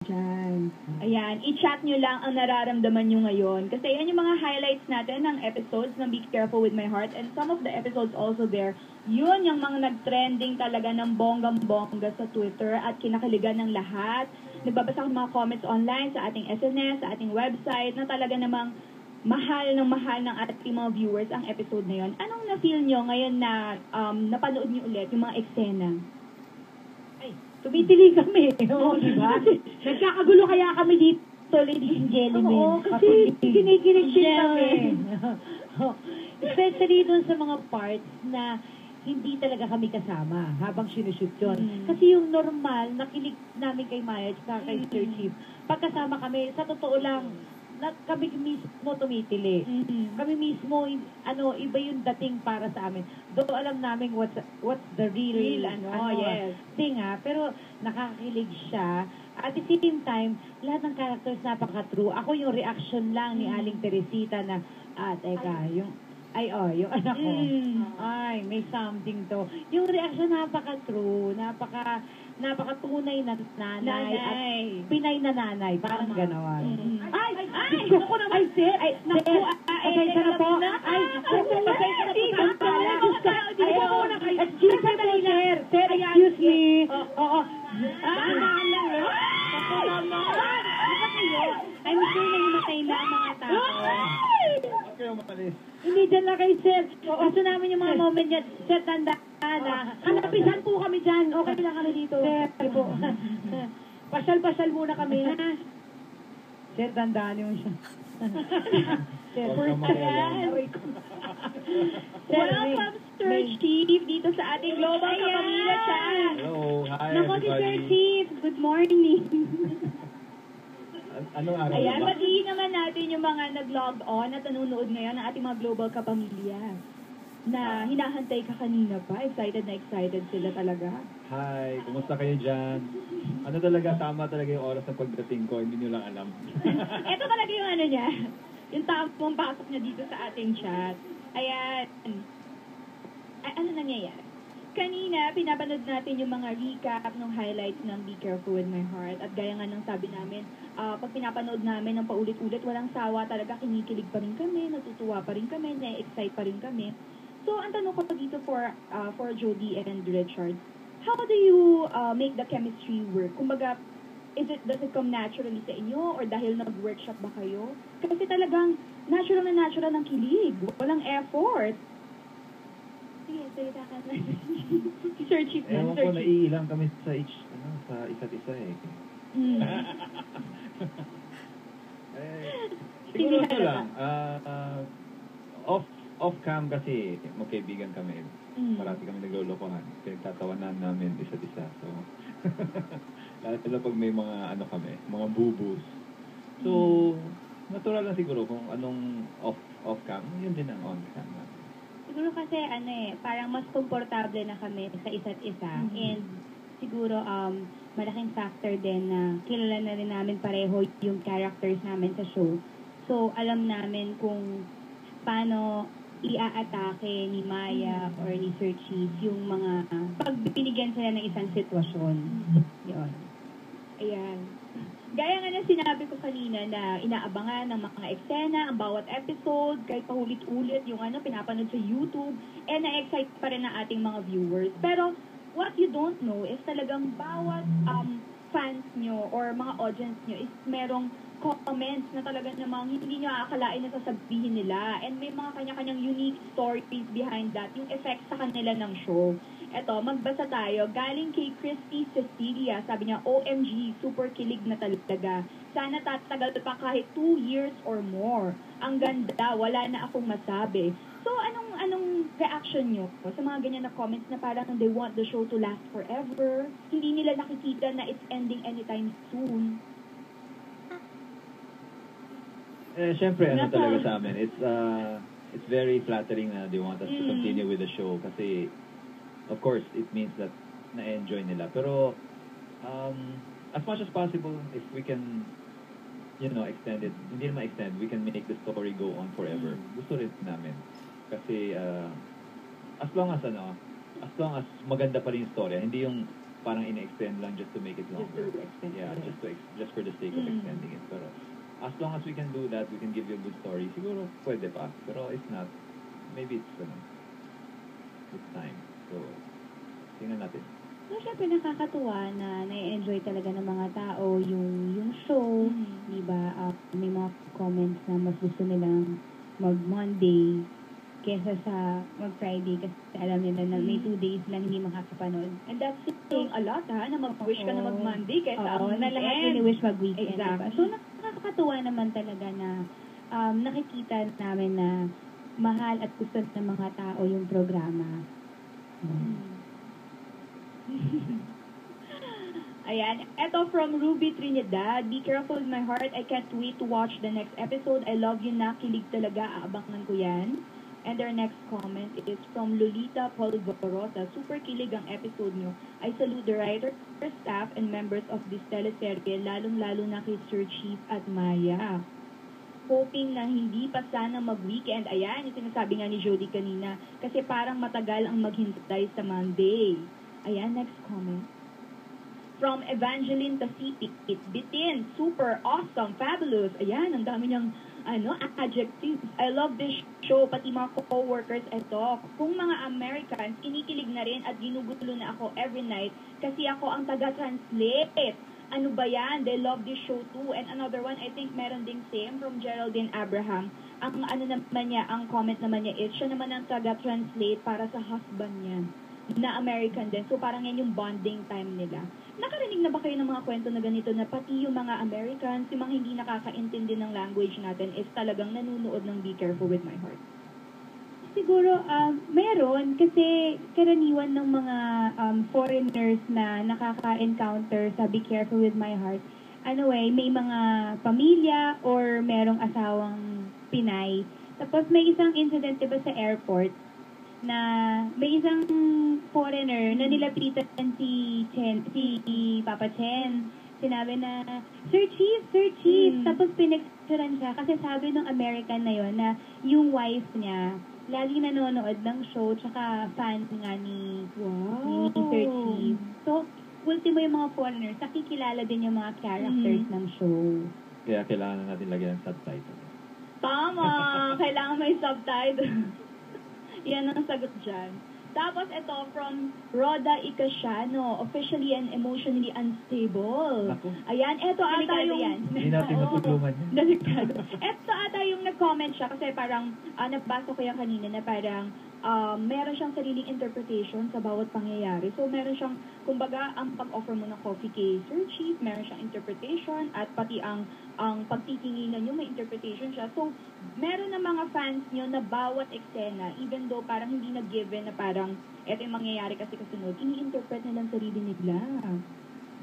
dyan. Ayan, i-chat nyo lang ang nararamdaman nyo ngayon. Kasi yan yung mga highlights natin ng episodes ng Be Careful With My Heart. And some of the episodes also there, yun yung mga nag-trending talaga ng bonggang-bongga sa Twitter at kinakiligan ng lahat. Nagbabasa ko ng mga comments online sa ating SNS, sa ating website, na talaga namang mahal ng ating mga viewers ang episode na yun. Anong na-feel nyo ngayon na napanood nyo ulit yung mga eksena? Tumitili kami. Oo, diba? Nagkakagulo kaya kami dito, ladies and gentlemen. Oo, kasi kinikinig kami. Especially doon sa mga parts na hindi talaga kami kasama habang sinushoot yun. Kasi yung normal, nakilig namin kay Maya at kay Sir Chief. Pagkasama kami, sa totoo lang, kami mismo tumitili. Kami mismo, iba yung dating para sa amin. Though alam namin what's the real thing pero nakakakilig siya. At the same time, lahat ng characters napaka-true. Ako yung reaction lang ni Aling Teresita na, teka, yung anak ko. Ay, may something to. Yung reaction napaka-true, napaka-tunay na nanay at Pinay na nanay. Parang gano'n. Gusto ko naman, sir. Naku, pasensya na po. Pasensya na po sa pala. Excuse me po, sir. Sir, excuse me. Oo. I'm sure nahimatay na ang mga tao. Huwag kayong matalis. Hindi dyan lang kay sir. Gusto namin yung mga moment niya. Sir, tanda na. Kalapisan po kami dyan. Okay lang kami dito. Sir, po. Pasyal-pasyal muna kami. Sir, tandaan yung siya. Sir, welcome, Sir Chief, dito sa ating Global Kapamilya Chat. Hello, hi Nako, si everybody. Sir Chief, good morning. Anong araw Ayan, ba? batiin naman natin yung mga nag-log on at nanonood ngayon ng ating mga Global Kapamilya na hinahantay ka kanina pa. Excited na excited sila talaga. Hi, kumusta kayo dyan? Ano talaga, tama talaga yung oras ng pagdating ko, hindi nyo lang alam. Ito talaga yung ano niya, yung tamang pasok niya dito sa ating chat. Ayan. Ay, ano nangyayari? Kanina, pinapanood natin yung mga recap ng highlights ng Be Careful With My Heart. At gaya nga ng sabi namin, pag pinapanood namin ng paulit-ulit, walang sawa talaga, kinikilig pa rin kami, natutuwa pa rin kami, na-excite pa rin kami. So, ang tanong ko dito for Jody and Richard, how do you make the chemistry work? Kumbaga, does it come naturally sa inyo or dahil nag-workshop ba kayo? Kasi talagang natural ng kilig. Walang effort. Sige, salita ka na. Si Sir Chief na. Ewan ko, naiilang kami sa isa't isa eh. Siguro ito lang. Off-cam kasi magkaibigan kami. Parati kami naglolokohan. Pinagtatawanan namin isa't isa. So, lalo pag may mga mga bubus. So, natural lang siguro kung anong off-cam, yun din ang on-cam namin. Siguro kasi parang mas komportable na kami sa isa't isa. And siguro malaking factor din na kilala na rin namin pareho yung characters namin sa show. So, alam namin kung paano i-aatake ni Maya or ni Sir Chief yung mga pag binigyan sila ng isang sitwasyon. Yun. Ayan. Gaya nga na sinabi ko kanina na inaabangan ng mga eksena, ang bawat episode, kahit pahulit-ulit yung pinapanood sa YouTube, na-excite pa rin ang ating mga viewers. Pero, what you don't know is talagang bawat fans nyo or mga audience nyo is merong comments na talaga namang hindi nyo aakalain na sasabihin nila. And may mga kanya-kanyang unique stories behind that, yung effect sa kanila ng show. Eto, magbasa tayo. Galing kay Christy Cecilia. Sabi niya, OMG, super kilig na talaga. Sana tatagal pa kahit 2 years or more. Ang ganda, wala na akong masabi. So, anong reaction nyo sa mga ganyan na comments na parang they want the show to last forever? Hindi nila nakikita na it's ending anytime soon. Siyempre, talaga sa amin. It's very flattering na they want us to continue with the show kasi of course, it means that na-enjoy nila. Pero, as much as possible, if we can, extend it, hindi naman extend, we can make the story go on forever. Gusto rin namin. Kasi, as long as maganda pa rin yung story, hindi yung parang in-extend lang just to make it longer. Just to extend Yeah, it. just for the sake of extending it. Pero as long as we can do that, we can give you a good story. Siguro pwede pa. Pero if not, maybe it's time. So, tingnan natin. So, syempre nakakatuwa na na-enjoy talaga ng mga tao yung show, di ba? May mga comments na mas gusto nilang mag-Monday kesa sa mag-Friday kasi alam nila na may 2 days lang hindi makakapanood. And that's saying a lot, ha? Na mag-wish ka na mag-Monday kaysa Oo, na lahat weekend. wini-wish mag-weekend. Exactly. Diba? So, nakakatuwa naman talaga na nakikita namin na mahal at gusto ng mga tao yung programa. Ayan. Eto from Ruby Trinidad. Be careful with my heart. I can't wait to watch the next episode. I love you na. Kilig talaga. Aabangan ko yan. And our next comment is from Lolita Polvorosa. Super kilig ang episode nyo. I salute the writer, staff, and members of this teleserye, lalong-lalo na kay Sir Chief at Maya. Hoping na hindi pa sana mag-weekend. Ayan, yung sinasabi nga ni Jody kanina. Kasi parang matagal ang maghintay sa Monday. Ayan, next comment. From Evangeline Tasipit. Bitin, super, awesome, fabulous. Ayan, ang dami niyang adjectives. I love this show, pati mga co-workers ito. Kung mga Americans, kinikilig na rin at ginugulo na ako every night kasi ako ang taga-translate. Ano ba yan? They love this show too. And another one, I think meron ding same from Geraldine Abraham. Ang naman niya, ang comment naman niya is, siya naman ang taga-translate para sa husband niya na American din. So parang yan yung bonding time nila. Nakarinig na ba kayo ng mga kwento na ganito na pati yung mga Americans, yung mga hindi nakakaintindi ng language natin is talagang nanunood ng Be Careful with My Heart? Siguro, meron kasi karaniwan ng mga foreigners na nakaka-encounter sa Be Careful with My Heart. May mga pamilya or merong asawang Pinay. Tapos may isang incident diba sa airport na may isang foreigner na nilapitan si Papa Chen. Sinabi na, Sir Chief. Tapos pinagsuran siya kasi sabi ng American na yon na yung wife niya lagi nanonood ng show, tsaka fan nga ni Sir Chief. So, ultimo yung mga foreigners, nakikilala din yung mga characters ng show. Kaya kailangan na natin lagyan ng subtitle. Tama! Kailangan may subtitle. Yan ang sagot dyan. Tapos ito from Roda Icasiano, officially and emotionally unstable. Ako. Ayan, ito ata Delikado yung... yan. Hindi natin matulungan yan. Delikado. Ito ata yung nag-comment siya kasi parang nabasa ko yan kanina na parang meron siyang sariling interpretation sa bawat pangyayari. So meron siyang, kumbaga, ang pag-offer mo ng coffee kay Sir Chief, meron siyang interpretation at pati ang pagtitinginan nyo may interpretation siya. So meron na mga fans nyo na bawat eksena, even though parang hindi na-given na parang eto yung mangyayari kasi kasunod, ini-interpret nilang sarili nila.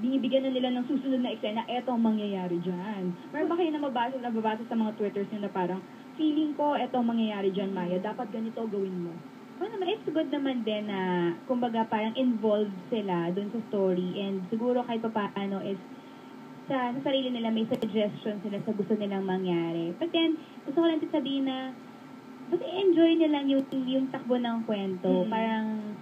Binibigyan na nila ng susunod na eksena, eto ang mangyayari dyan. Meron ba kayo na nababasa sa mga Twitters nyo na parang, feeling ko, eto ang mangyayari dyan, Maya, dapat ganito gawin mo. It's good naman din na, kumbaga, parang involved sila dun sa story and siguro kahit paano is sa sarili nila may suggestion sila sa gusto nilang mangyari. But then, gusto ko lang sabihin na but enjoy nilang yung takbo ng kwento. Parang,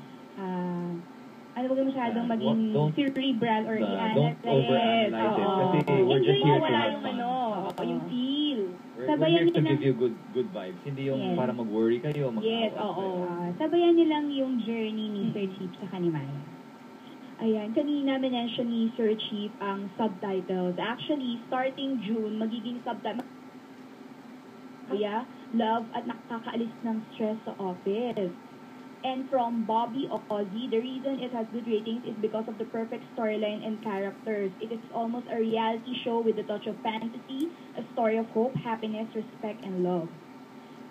huwag masyadong maging cerebral or don't overanalyze it. Kasi we're just here to have fun. Yung feel. We're here to give you good vibes. Hindi yung para mag-worry kayo. Yes, sabayan nilang yung journey ni Sir Chief sa Maya. Ayan, kanina mention ni Sir Chief ang subtitles. Actually, starting June, magiging subtitle. Love at nakakaalis ng stress sa office. And from Bobby Ozzy, the reason it has good ratings is because of the perfect storyline and characters. It is almost a reality show with a touch of fantasy, a story of hope, happiness, respect, and love.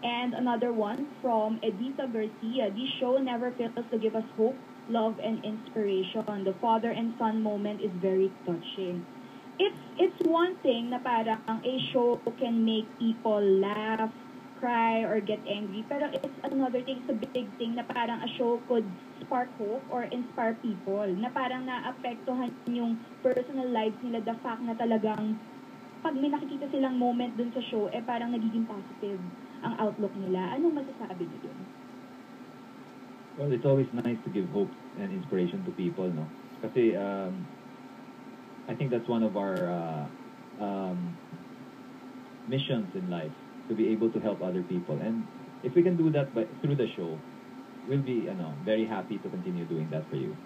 And another one from Edita Garcia, this show never fails to give us hope, love, and inspiration. The father and son moment is very touching. It's one thing na parang a show can make people laugh, cry, or get angry. Pero it's another thing, it's a big thing na parang a show could spark hope or inspire people. Na parang naapektuhan yung personal lives nila, the fact na talagang pag may nakikita silang moment dun sa show, parang nagiging positive ang outlook nila. Anong masasabi niyo dun? Well, it's always nice to give hope and inspiration to people, no? Kasi I think that's one of our missions in life, to be able to help other people. And if we can do that through the show, we'll be very happy to continue doing that for you.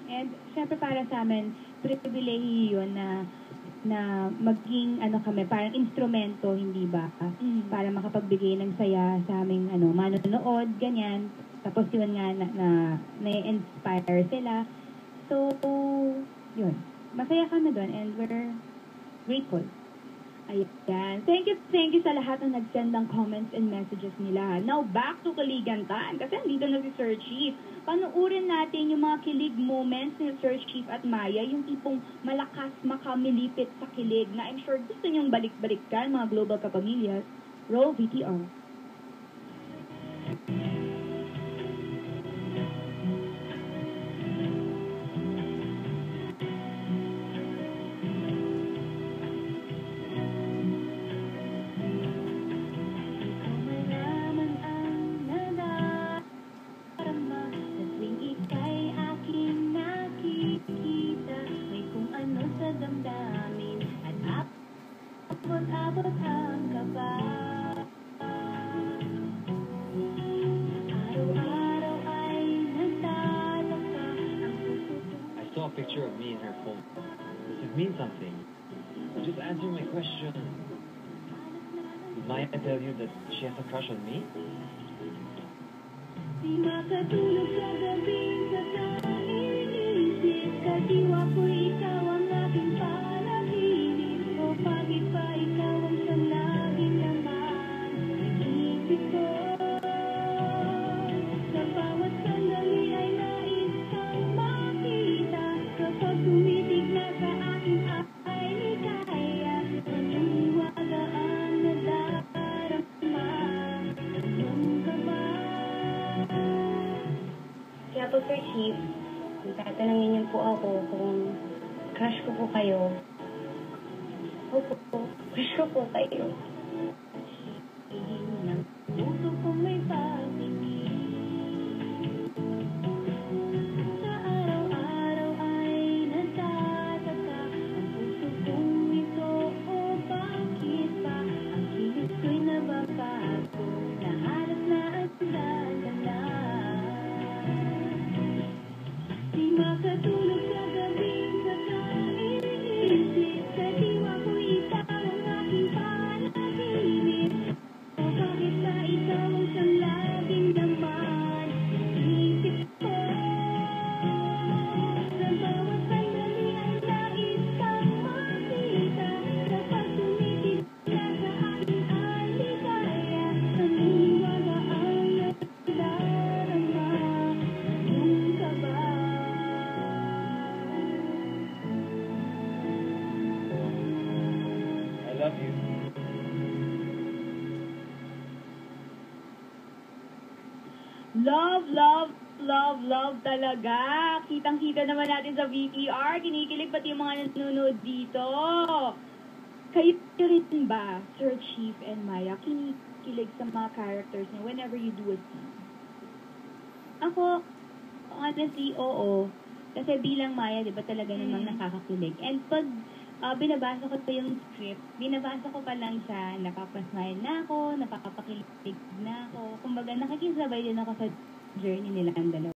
And syempre para sa amin, pribilehiyo yun na maging kami, parang instrumento, hindi ba? Para makapagbigay ng saya sa aming manonood, ganyan. Tapos yun nga na-inspire sila. So, yun. Masaya kami doon and we're grateful. Ayan. Thank you sa lahat na nag-send ng comments and messages nila. Now, back to Kaligantan. Kasi andito na si Sir Chief. Panuurin natin yung mga kilig moments ni Sir Chief at Maya, yung tipong malakas makamilipit sa kilig na I'm sure gusto niyong balik-balikan, mga global kapamilyas. Roll VTR. Picture of me in her phone. Does it mean something? Just answer my question. Did Maya tell you that she has a crush on me? Di makatulog sa gabi sa kaiisip, kadiwa ko ikaw ang aking panaginip. O bakit ba ikaw ang siyang laging naman isip ko? Sa bawat sandali ay nais kang makita. Kapag tumitig na sa akin ay ligaya, maniwala ang nadarama. Nung ka ba? Kaya po, Sir Chief, kung tatanungin niyo po ako kung crush ko po kayo, opo, crush ko po kayo. Puso kong may pag-ibig, sa araw-araw ay nagtataka ang puso kong ito, o bakit ba ang kilig ko'y nababago na halos naandala. Di makatulog sa gabi sa kaiisip, sa diwa ko'y ikaw ang aking panaginip. O bakit ba ikaw ang siyang laging naman isip ko? Sa bawat sandali ay nais kang makita. Kapag tumitig ka sa akin ay ligaya, naniniwala ang nadarama. Nung ka ba? I love you. Love talaga. Kitang-kita naman natin sa VTR. Kinikilig pati yung mga nanonood dito. Kayo rin ba, Sir Chief and Maya, kinikilig sa mga characters niya whenever you do a scene? Ako, honestly, oo. Kasi bilang Maya, di ba talaga namang nakakakilig. And pag binabasa ko yung script, binabasa ko pa lang siya, napapasmile na ako, napapakilig na ako. Kumbaga, nakikisabay din ako sa journey nila ang dalawa.